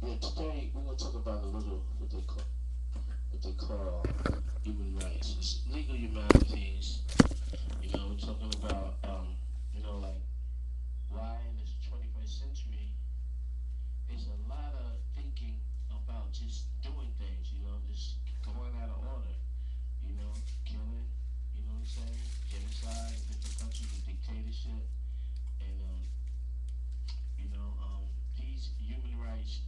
Yeah, today we're gonna talk about a little what they call human rights. It's legal humanities. We're talking about like why in this 21st century there's a lot of thinking about just doing things. Just going out of order. Killing. You know what I'm saying? Genocide in different countries with dictatorship, and these human rights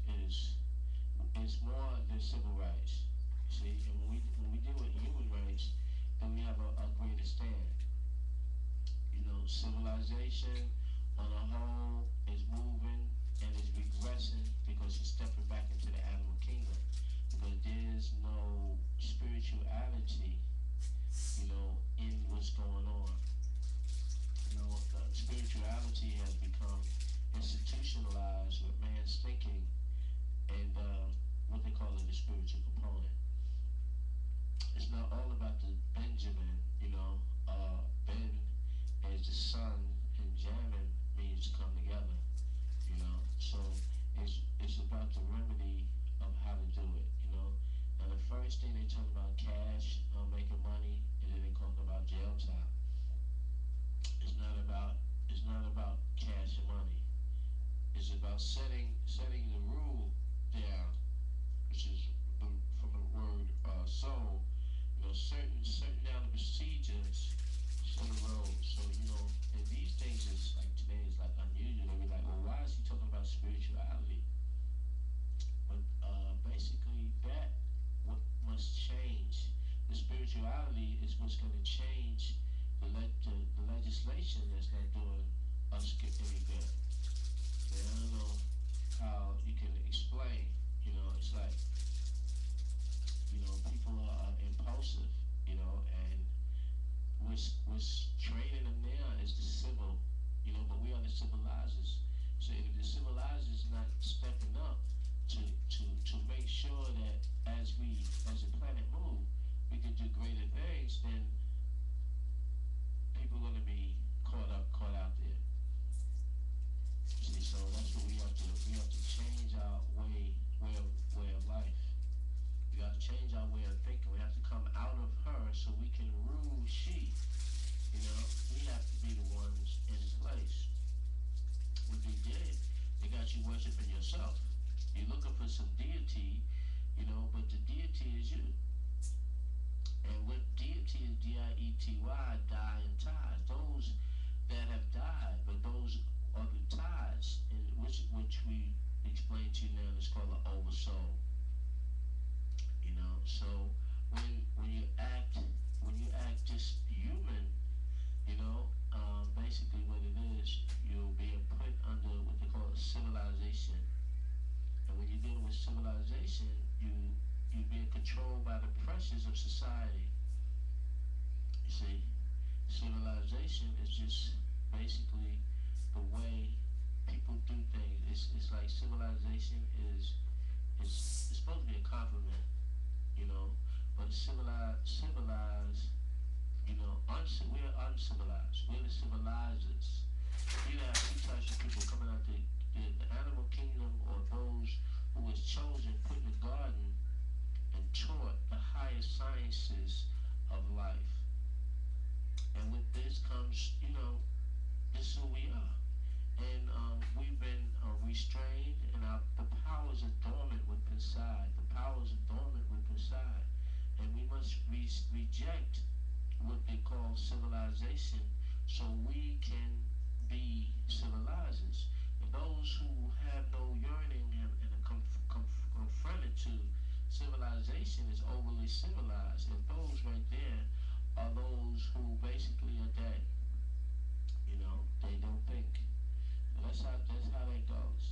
is more than civil rights. See, and when we deal with human rights, then we have a greater stand. Civilization on a whole is moving and is regressing because it's stepping back into the animal kingdom. Because there's no spirituality, in what's going on. Spirituality has become institutionalized with man's thinking and what they call it the spiritual component. It's not all about the Benjamin, Ben as the son and Jamin means to come together, So it's about the remedy of how to do it, Now the first thing they talk about cash, making money, and then they talk about jail time. It's not about cash and money. It's about setting the rule down, which is from the word soul. Certain down the procedures for the road. So and these things is like today is like unusual. They be like, well, why is he talking about spirituality? But basically, that what must change. The spirituality is what's going to change the legislation that's not doing us any good. And I don't know how you can explain. It's like people are impulsive. And what's training them now is the civil. But we are the civilizers. So if the civilizers not stepping up to make sure that as a planet move, we can do greater things, then people are gonna be caught out there. See, so that's what we have to do. We have to change our way of life. We got to change our way of thinking. We have to come out of her so we can rule she. We have to be the ones in place. What they did, they got you worshiping yourself. You're looking for some deity, but the deity is you. And what deity is D-I-E-T-Y, die and ties. Those that have died, but those are the ties, in which we explain to you now is called the oversoul. So when you act just human, basically what it is, you're being put under what they call a civilization. And when you're dealing with civilization, you're being controlled by the pressures of society. You see, civilization is just basically the way people do things. It's like civilization is supposed to be a compliment, but civilized, we're uncivilized. We're the civilizers. You have two types of people coming out the animal kingdom, or those who was chosen, put in the garden, and taught the higher sciences of life. And with this comes, this is who we are. And we've been restrained, and the powers are dormant within inside. The powers are dormant within inside. And we must reject what they call civilization so we can be civilizers. And those who have no yearning and are confronted to civilization is overly civilized. And those right there are those who basically are dead. They don't think. And that's how that goes.